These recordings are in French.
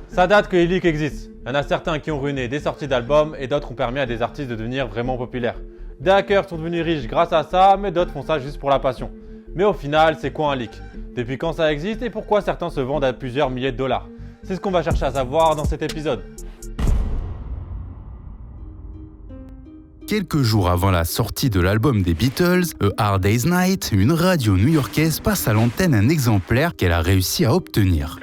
Ça date que les leaks existent. Il y en a certains qui ont ruiné des sorties d'albums et d'autres ont permis à des artistes de devenir vraiment populaires. Des hackers sont devenus riches grâce à ça, mais d'autres font ça juste pour la passion. Mais au final, c'est quoi un leak? Depuis quand ça existe et pourquoi certains se vendent à plusieurs milliers de dollars? C'est ce qu'on va chercher à savoir dans cet épisode. Quelques jours avant la sortie de l'album des Beatles, A Hard Day's Night, une radio new-yorkaise passe à l'antenne un exemplaire qu'elle a réussi à obtenir.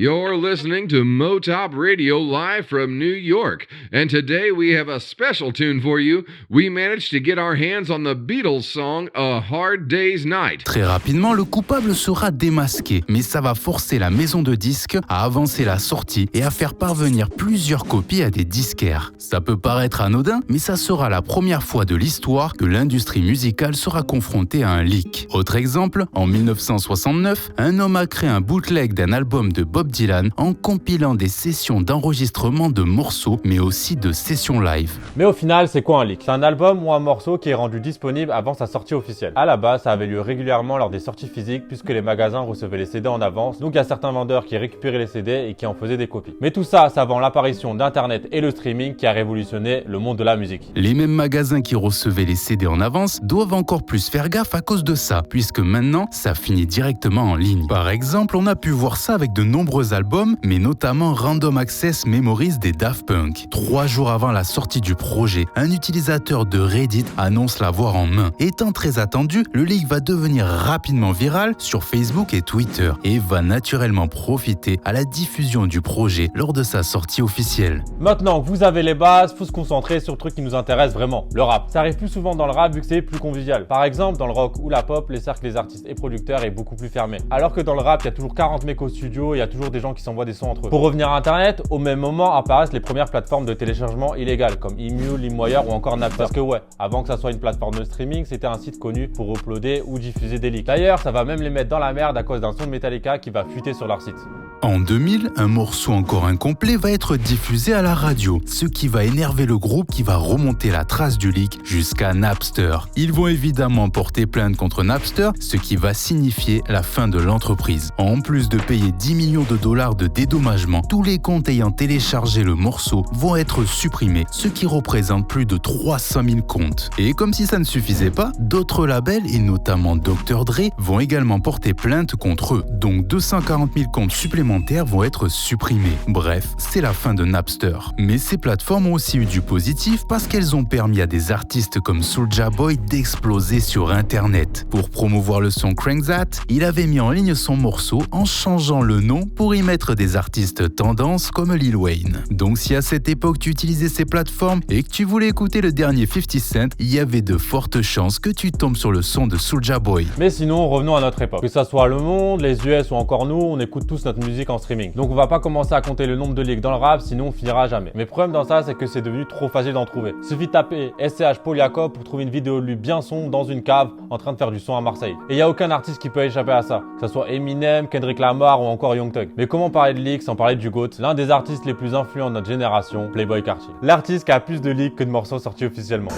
You're listening to Motop Radio live from New York, and today we have a special tune for you. We managed to get our hands on the Beatles song A Hard Day's Night. Très rapidement, le coupable sera démasqué, mais ça va forcer la maison de disques à avancer la sortie et à faire parvenir plusieurs copies à des disquaires. Ça peut paraître anodin, mais ça sera la première fois de l'histoire que l'industrie musicale sera confrontée à un leak. Autre exemple, en 1969, un homme a créé un bootleg d'un album de Bob Dylan en compilant des sessions d'enregistrement de morceaux, mais aussi de sessions live. Mais au final, c'est quoi un leak? C'est un album ou un morceau qui est rendu disponible avant sa sortie officielle. À la base, ça avait lieu régulièrement lors des sorties physiques puisque les magasins recevaient les CD en avance, donc il y a certains vendeurs qui récupéraient les CD et qui en faisaient des copies. Mais tout ça, c'est avant l'apparition d'Internet et le streaming qui a révolutionné le monde de la musique. Les mêmes magasins qui recevaient les CD en avance doivent encore plus faire gaffe à cause de ça, puisque maintenant, ça finit directement en ligne. Par exemple, on a pu voir ça avec de nombreux albums, mais notamment Random Access Memories des Daft Punk. 3 jours avant la sortie du projet, un utilisateur de Reddit annonce l'avoir en main. Étant très attendu, le leak va devenir rapidement viral sur Facebook et Twitter et va naturellement profiter à la diffusion du projet lors de sa sortie officielle. Maintenant que vous avez les bases, faut se concentrer sur le truc qui nous intéresse vraiment, le rap. Ça arrive plus souvent dans le rap vu que c'est plus convivial. Par exemple, dans le rock ou la pop, les cercles des artistes et producteurs est beaucoup plus fermé. Alors que dans le rap, il y a toujours 40 mecs au studio, il y a toujours des gens qui s'envoient des sons entre eux. Pour revenir à Internet, au même moment apparaissent les premières plateformes de téléchargement illégales comme Emule, LimeWire ou encore Napster. Parce que ouais, avant que ça soit une plateforme de streaming, c'était un site connu pour uploader ou diffuser des leaks. D'ailleurs, ça va même les mettre dans la merde à cause d'un son de Metallica qui va fuiter sur leur site. En 2000, un morceau encore incomplet va être diffusé à la radio, ce qui va énerver le groupe qui va remonter la trace du leak jusqu'à Napster. Ils vont évidemment porter plainte contre Napster, ce qui va signifier la fin de l'entreprise. En plus de payer 10 millions de dollars de dédommagement, tous les comptes ayant téléchargé le morceau vont être supprimés, ce qui représente plus de 300 000 comptes. Et comme si ça ne suffisait pas, d'autres labels, et notamment Dr. Dre, vont également porter plainte contre eux. Donc 240 000 comptes supplémentaires vont être supprimés. Bref, c'est la fin de Napster. Mais ces plateformes ont aussi eu du positif parce qu'elles ont permis à des artistes comme Soulja Boy d'exploser sur Internet. Pour promouvoir le son Crank That, il avait mis en ligne son morceau en changeant le nom pour y mettre des artistes tendance comme Lil Wayne. Donc si à cette époque tu utilisais ces plateformes et que tu voulais écouter le dernier 50 Cent, il y avait de fortes chances que tu tombes sur le son de Soulja Boy. Mais sinon, revenons à notre époque. Que ça soit le monde, les US ou encore nous, on écoute tous notre musique en streaming. Donc on va pas commencer à compter le nombre de leaks dans le rap, sinon on finira jamais. Mais le problème dans ça, c'est que c'est devenu trop facile d'en trouver. Il suffit de taper SCH Poliakov pour trouver une vidéo de lui bien sombre dans une cave en train de faire du son à Marseille. Et il y a aucun artiste qui peut échapper à ça. Que ça soit Eminem, Kendrick Lamar ou encore Young Thug. Mais comment parler de leaks sans parler du GOAT, l'un des artistes les plus influents de notre génération, Playboi Carti. L'artiste qui a plus de leaks que de morceaux sortis officiellement.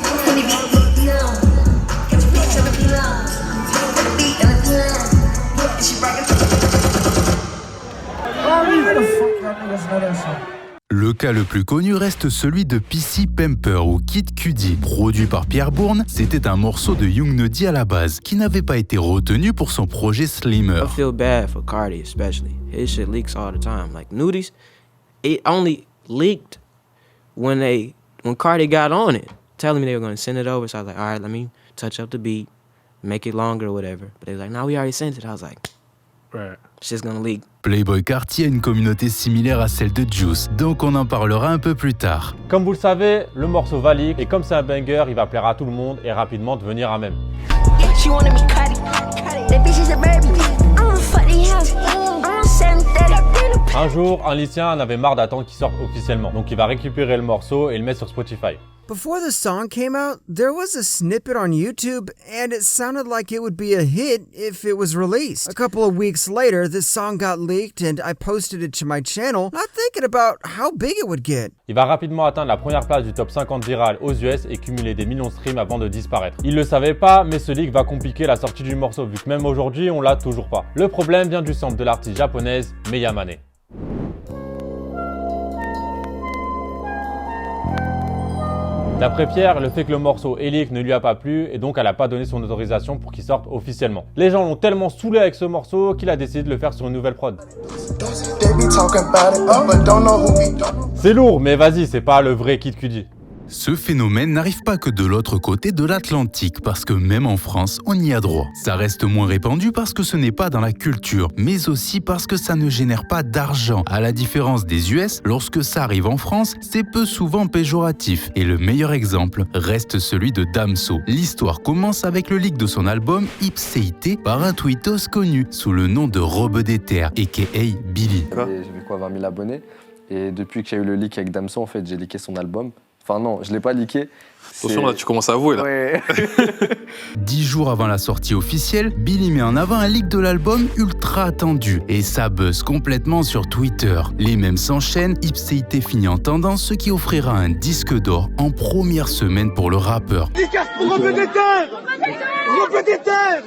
Le cas le plus connu reste celui de PC Pamper ou Kid Cudi. Produit par Pierre Bourne, c'était un morceau de Young Nudy à la base, qui n'avait pas été retenu pour son projet Slimmer. I feel bad for Cardi especially. His shit leaks all the time. Like Nudy's, it only leaked when Cardi got on it, telling me they were going to send it over. So I was like, all right, let me touch up the beat, make it longer or whatever. But they was like, no, we already sent it. I was like, right, it's just gonna leak. Playboi Carti a une communauté similaire à celle de Juice, donc on en parlera un peu plus tard. Comme vous le savez, le morceau va leak et comme c'est un banger, il va plaire à tout le monde et rapidement devenir un mème. Un jour, un lycéen en avait marre d'attendre qu'il sorte officiellement, donc il va récupérer le morceau et le mettre sur Spotify. Before the song came out, there was a snippet on YouTube, and it sounded like it would be a hit if it was released. A couple of weeks later, the song got leaked, and I posted it to my channel, not thinking about how big it would get. Il va rapidement atteindre la première place du top 50 viral aux US et cumuler des millions de streams avant de disparaître. Il le savait pas, mais ce leak va compliquer la sortie du morceau, vu que même aujourd'hui, on l'a toujours pas. Le problème vient du sample de l'artiste japonaise Meyamane. D'après Pierre, le fait que le morceau ait leak ne lui a pas plu et donc elle a pas donné son autorisation pour qu'il sorte officiellement. Les gens l'ont tellement saoulé avec ce morceau qu'il a décidé de le faire sur une nouvelle prod. C'est lourd, mais vas-y, c'est pas le vrai Kid Cudi. Ce phénomène n'arrive pas que de l'autre côté de l'Atlantique, parce que même en France, on y a droit. Ça reste moins répandu parce que ce n'est pas dans la culture, mais aussi parce que ça ne génère pas d'argent. À la différence des US, lorsque ça arrive en France, c'est peu souvent péjoratif. Et le meilleur exemple reste celui de Damso. L'histoire commence avec le leak de son album Ipséité par un tweetos connu sous le nom de Robe d'Éther, aka Billy. J'ai vu 20 000 abonnés. Et depuis qu'il y a eu le leak avec Damso, en fait, j'ai leaké son album. Enfin non, je l'ai pas leaké. Attention là, tu commences à avouer là. Ouais. 10 jours avant la sortie officielle, Billy met en avant un leak de l'album ultra attendu et ça buzz complètement sur Twitter. Les mêmes s'enchaînent, Ipséité finit en tendance, ce qui offrira un disque d'or en première semaine pour le rappeur. Robe d'Éther. Robe d'Éther.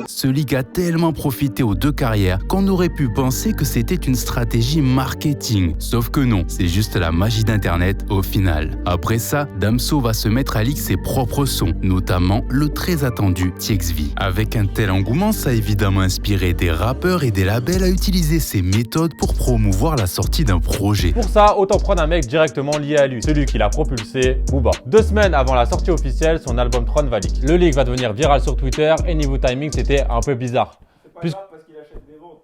Ce leak a tellement profité aux deux carrières qu'on aurait pu penser que c'était une stratégie marketing. Sauf que non, c'est juste la magie d'internet au final. Après ça, Damso va se mettre à leak ses propres sons, notamment le très attendu TXV. Avec un tel engouement, ça a évidemment inspiré des rappeurs et des labels à utiliser ces méthodes pour promouvoir la sortie d'un projet. Pour ça, autant prendre un mec directement lié à lui, celui qui l'a propulsé, Booba. 2 semaines avant la sortie officielle, son album Tron va leak. Le leak va devenir viral sur Twitter et niveau timing, c'était un peu bizarre. Parce qu'il achète des ventes,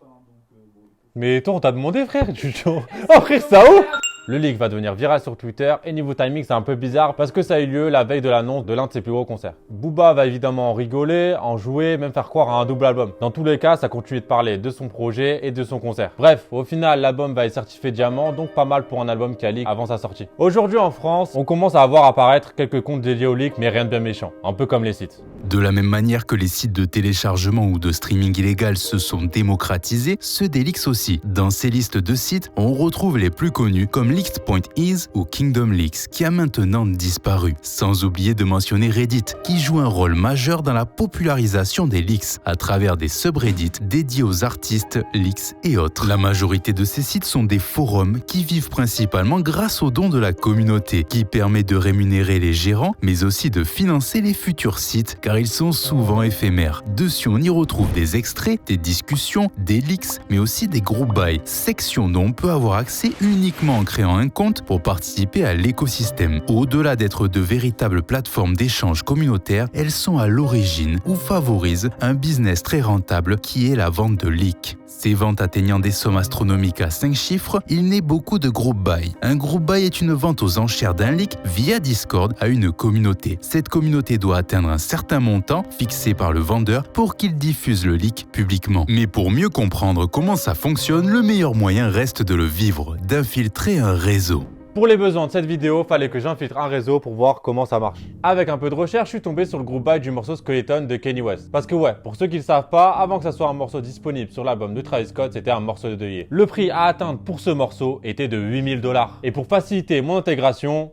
Mais toi, on t'a demandé, frère. Oh, frère, ça où? Le leak va devenir viral sur Twitter et niveau timing, c'est un peu bizarre parce que ça a eu lieu la veille de l'annonce de l'un de ses plus gros concerts. Booba va évidemment en rigoler, en jouer, même faire croire à un double album. Dans tous les cas, ça continue de parler de son projet et de son concert. Bref, au final, l'album va être certifié diamant, donc pas mal pour un album qui a leak avant sa sortie. Aujourd'hui en France, on commence à voir apparaître quelques comptes dédiés au leak, mais rien de bien méchant. Un peu comme les sites. De la même manière que les sites de téléchargement ou de streaming illégal se sont démocratisés, ceux des leaks aussi. Dans ces listes de sites, on retrouve les plus connus comme Leaked.is ou Kingdom Leaks, qui a maintenant disparu. Sans oublier de mentionner Reddit, qui joue un rôle majeur dans la popularisation des leaks, à travers des subreddits dédiés aux artistes, leaks et autres. La majorité de ces sites sont des forums qui vivent principalement grâce aux dons de la communauté, qui permet de rémunérer les gérants, mais aussi de financer les futurs sites, car ils sont souvent éphémères. Dessus, on y retrouve des extraits, des discussions, des leaks, mais aussi des group buy, sections dont on peut avoir accès uniquement en créant un compte pour participer à l'écosystème. Au-delà d'être de véritables plateformes d'échange communautaires, elles sont à l'origine ou favorisent un business très rentable qui est la vente de leaks. Ces ventes atteignant des sommes astronomiques à 5 chiffres, il naît beaucoup de group buy. Un group buy est une vente aux enchères d'un leak via Discord à une communauté. Cette communauté doit atteindre un certain montant fixé par le vendeur pour qu'il diffuse le leak publiquement. Mais pour mieux comprendre comment ça fonctionne, le meilleur moyen reste de le vivre, d'infiltrer un réseau. Pour les besoins de cette vidéo, fallait que j'infiltre un réseau pour voir comment ça marche. Avec un peu de recherche, je suis tombé sur le group buy du morceau Skeleton de Kanye West. Parce que ouais, pour ceux qui ne le savent pas, avant que ça soit un morceau disponible sur l'album de Travis Scott, c'était un morceau de deuil. Le prix à atteindre pour ce morceau était de 8 000 $. Et pour faciliter mon intégration,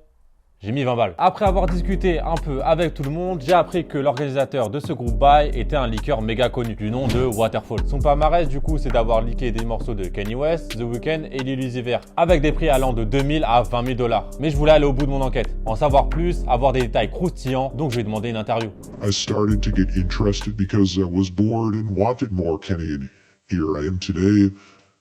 j'ai mis 20 balles. Après avoir discuté un peu avec tout le monde, j'ai appris que l'organisateur de ce groupe buy était un leaker méga connu du nom de Waterfall. Son palmarès du coup c'est d'avoir leaké des morceaux de Kanye West, The Weeknd et Lil Uzi Vert avec des prix allant de 2 000 à 20 000 $. Mais je voulais aller au bout de mon enquête, en savoir plus, avoir des détails croustillants, donc je lui ai demandé une interview. I started to get interested because I was bored and wanted more Kanye. Here I am today.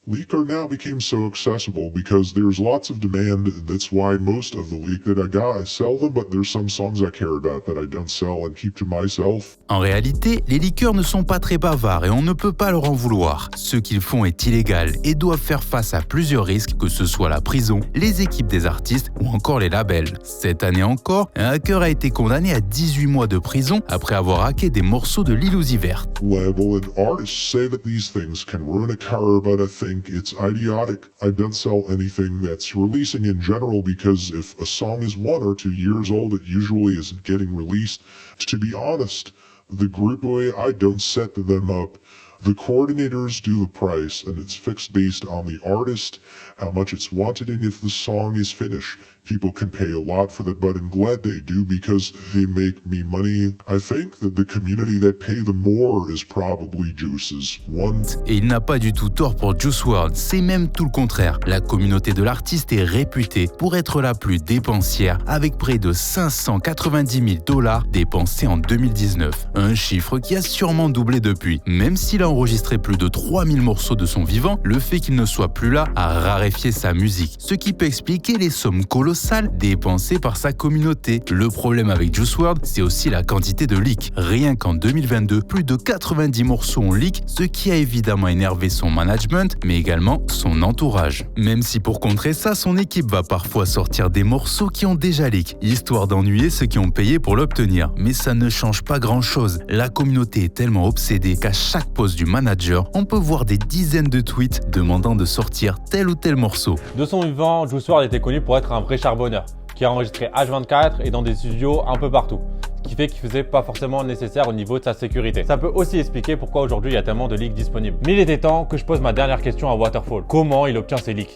Leaker now became so accessible because there's lots of demand. That's why most of the leak that I got, I sell them, but there's some songs I care about that I don't sell and keep to myself. En réalité, les leakers ne sont pas très bavards et on ne peut pas leur en vouloir. Ce qu'ils font est illégal et doivent faire face à plusieurs risques, que ce soit la prison, les équipes des artistes ou encore les labels. Cette année encore, un hacker a été condamné à 18 mois de prison après avoir hacké des morceaux de Lil Uzi Vert. Label and artists say that these things can ruin a career, but I think it's idiotic. I don't sell anything that's releasing in general because if a song is 1 or 2 years old, it usually isn't getting released. To be honest, the group way, I don't set them up The coordinators do the price, and it's fixed based on the artist, how much it's wanted, and if the song is finished. People can pay a lot for that, but I'm glad they do because they make me money. I think that the community that pay the more is probably Juice's one. Et il n'a pas du tout tort pour Juice WRLD, c'est même tout le contraire. La communauté de l'artiste est réputée pour être la plus dépensière, avec près de $590 000 dépensés en 2019. Un chiffre qui a sûrement doublé depuis. Même s'il a enregistré plus de 3000 morceaux de son vivant, le fait qu'il ne soit plus là a raréfié sa musique. Ce qui peut expliquer les sommes colossales dépensées par sa communauté. Le problème avec Juice WRLD, c'est aussi la quantité de leaks. Rien qu'en 2022, plus de 90 morceaux ont leak, ce qui a évidemment énervé son management, mais également son entourage. Même si pour contrer ça, son équipe va parfois sortir des morceaux qui ont déjà leak, histoire d'ennuyer ceux qui ont payé pour l'obtenir. Mais ça ne change pas grand-chose. La communauté est tellement obsédée qu'à chaque post du manager, on peut voir des dizaines de tweets demandant de sortir tel ou tel morceau. De son vivant, Juice WRLD était connu pour être un vrai charbonneur, qui a enregistré H24 et dans des studios un peu partout. Ce qui fait qu'il faisait pas forcément le nécessaire au niveau de sa sécurité. Ça peut aussi expliquer pourquoi aujourd'hui il y a tellement de leaks disponibles. Mais il était temps que je pose ma dernière question à Waterfall. Comment il obtient ces leaks?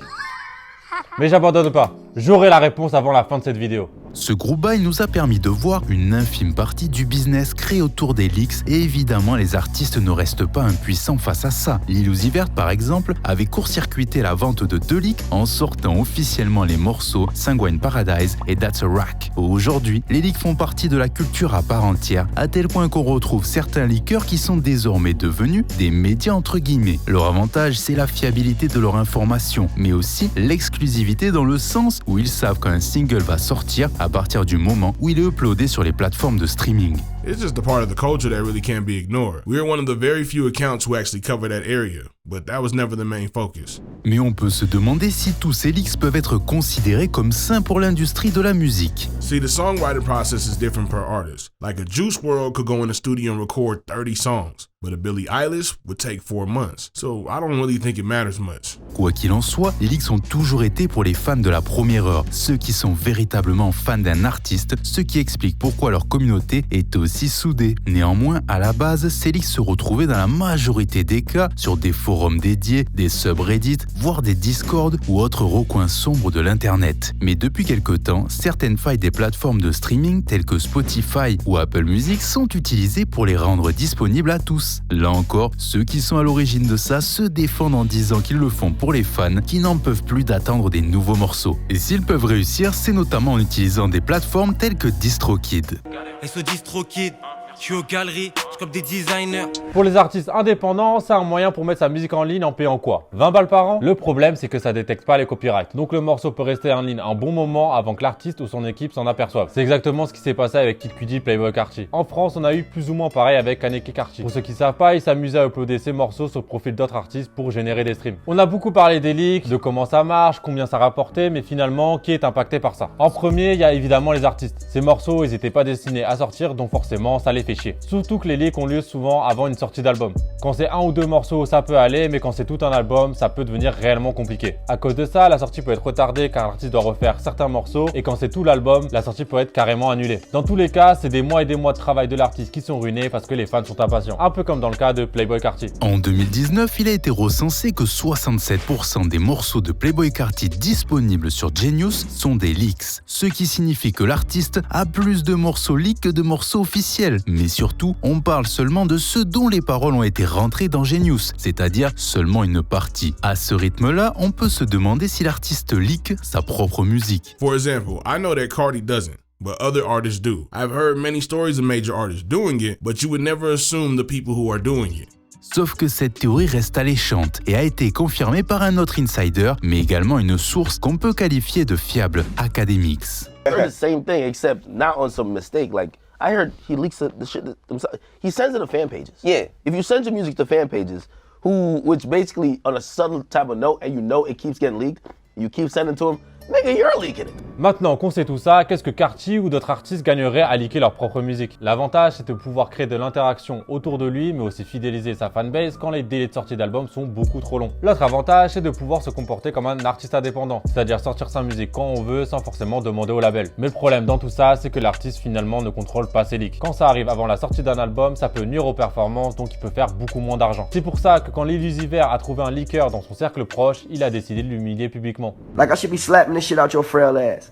Mais j'abandonne pas, j'aurai la réponse avant la fin de cette vidéo. Ce groupe bail nous a permis de voir une infime partie du business créé autour des leaks et évidemment les artistes ne restent pas impuissants face à ça. Lil Uzi Vert par exemple avait court-circuité la vente de 2 leaks en sortant officiellement les morceaux Sanguine Paradise et That's a Rack. Aujourd'hui, les leaks font partie de la culture à part entière, à tel point qu'on retrouve certains leakers qui sont désormais devenus des médias entre guillemets. Leur avantage, c'est la fiabilité de leur information, mais aussi l'exclusivité dans le sens où ils savent qu'un single va sortir à partir du moment où il est uploadé sur les plateformes de streaming. It's just a part of the culture that really can't be ignored. We're one of the very few accounts who actually cover that area, but that was never the main focus. Mais on peut se demander si tous ces leaks peuvent être considérés comme sains pour l'industrie de la musique. See, the songwriting process is different per artist. Like a Juice WRLD could go in the studio and record 30 songs, but a Billie Eilish would take 4 months. So I don't really think it matters much. Quoi qu'il en soit, les leaks ont toujours été pour les fans de la première heure, ceux qui sont véritablement fans d'un artiste, ce qui explique pourquoi leur communauté est aussi soudée. Néanmoins, à la base, ces leaks se retrouvaient dans la majorité des cas sur des forums dédiés, des subreddits, voire des discords ou autres recoins sombres de l'internet. Mais depuis quelque temps, certaines failles des plateformes de streaming telles que Spotify ou Apple Music sont utilisées pour les rendre disponibles à tous. Là encore, ceux qui sont à l'origine de ça se défendent en disant qu'ils le font pour les fans qui n'en peuvent plus d'attendre des nouveaux morceaux. Et s'ils peuvent réussir, c'est notamment en utilisant des plateformes telles que DistroKid. Et ce DistroKid, je suis aux galeries, je comme des designers. Pour les artistes indépendants, c'est un moyen pour mettre sa musique en ligne en payant quoi? 20 balles par an? Le problème, c'est que ça détecte pas les copyrights. Donc le morceau peut rester en ligne un bon moment avant que l'artiste ou son équipe s'en aperçoivent. C'est exactement ce qui s'est passé avec Kid Cudi, Playboi Carti. En France, on a eu plus ou moins pareil avec Kaneki Karchi. Pour ceux qui savent pas, il s'amusait à uploader ses morceaux sur le profil d'autres artistes pour générer des streams. On a beaucoup parlé des leaks, de comment ça marche, combien ça rapportait, mais finalement, qui est impacté par ça? En premier, il y a évidemment les artistes. Ces morceaux, ils étaient pas destinés à sortir, donc forcément, ça les fait chier. Surtout que les leaks ont lieu souvent avant une sortie d'album. Quand c'est 1 ou 2 morceaux, ça peut aller, mais quand c'est tout un album, ça peut devenir réellement compliqué. À cause de ça, la sortie peut être retardée car l'artiste doit refaire certains morceaux, et quand c'est tout l'album, la sortie peut être carrément annulée. Dans tous les cas, c'est des mois et des mois de travail de l'artiste qui sont ruinés parce que les fans sont impatients. Un peu comme dans le cas de Playboi Carti. En 2019, il a été recensé que 67% des morceaux de Playboi Carti disponibles sur Genius sont des leaks, ce qui signifie que l'artiste a plus de morceaux leaks que de morceaux officiels. Mais surtout, on parle seulement de ceux dont les paroles ont été rentrées dans Genius, c'est-à-dire seulement une partie. À ce rythme-là, on peut se demander si l'artiste leak sa propre musique. For example, I know that Cardi doesn't, but other artists do. I've heard many stories of major artists doing it, but you would never assume the people who are doing it. Sauf que cette théorie reste alléchante et a été confirmée par un autre insider, mais également une source qu'on peut qualifier de fiable, Academics. I heard the same thing, except not on some mistake. Like, I heard he leaks the shit himself. He sends it to fan pages. Yeah, if you send your music to fan pages, which basically on a subtle type of note, and you know it keeps getting leaked, you keep sending to them, Nigga, you're leaking it. Maintenant qu'on sait tout ça, qu'est-ce que Carti ou d'autres artistes gagneraient à leaker leur propre musique? L'avantage, c'est de pouvoir créer de l'interaction autour de lui, mais aussi fidéliser sa fanbase quand les délais de sortie d'album sont beaucoup trop longs. L'autre avantage, c'est de pouvoir se comporter comme un artiste indépendant, c'est-à-dire sortir sa musique quand on veut sans forcément demander au label. Mais le problème dans tout ça, c'est que l'artiste finalement ne contrôle pas ses leaks. Quand ça arrive avant la sortie d'un album, ça peut nuire aux performances, donc il peut faire beaucoup moins d'argent. C'est pour ça que quand Lil Uzi Vert a trouvé un leaker dans son cercle proche, il a décidé de l'humilier publiquement. Like I should be slapping this shit out your frail ass.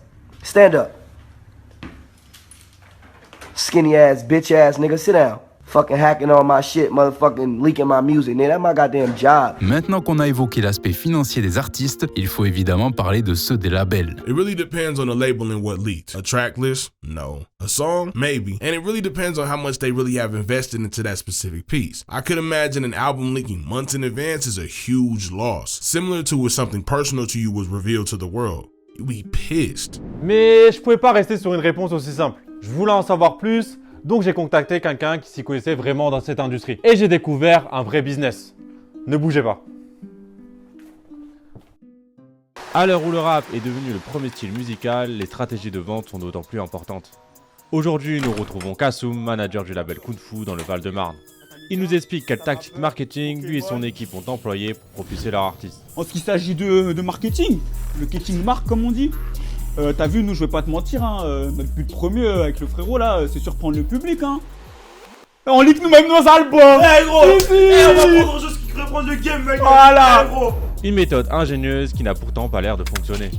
Stand up. Skinny ass, bitch ass nigga, sit down. Fucking hacking on my shit, motherfucking leaking my music, nigga, that's my goddamn job. Maintenant qu'on a évoqué l'aspect financier des artistes, il faut évidemment parler de ceux des labels. It really depends on the label and what leaked. A track list? No. A song? Maybe. And it really depends on how much they really have invested into that specific piece. I could imagine an album leaking months in advance is a huge loss. Similar to when something personal to you was revealed to the world. You'd be pissed. Mais je pouvais pas rester sur une réponse aussi simple. Je voulais en savoir plus, donc j'ai contacté quelqu'un qui s'y connaissait vraiment dans cette industrie. Et j'ai découvert un vrai business. Ne bougez pas. À l'heure où le rap est devenu le premier style musical, les stratégies de vente sont d'autant plus importantes. Aujourd'hui, nous retrouvons Kassoum, manager du label Kung Fu dans le Val-de-Marne. Il nous explique quelle tactique marketing lui et son équipe ont employé pour propulser leur artiste. En ce qui s'agit de marketing, le marketing marque comme on dit, t'as vu, nous je vais pas te mentir, hein, notre but premier avec le frérot là, c'est surprendre le public. Hein. On leak nous-mêmes nos albums. Gros, on va prendre chose qui reprend le game, mec. Voilà. Gros. Une méthode ingénieuse qui n'a pourtant pas l'air de fonctionner.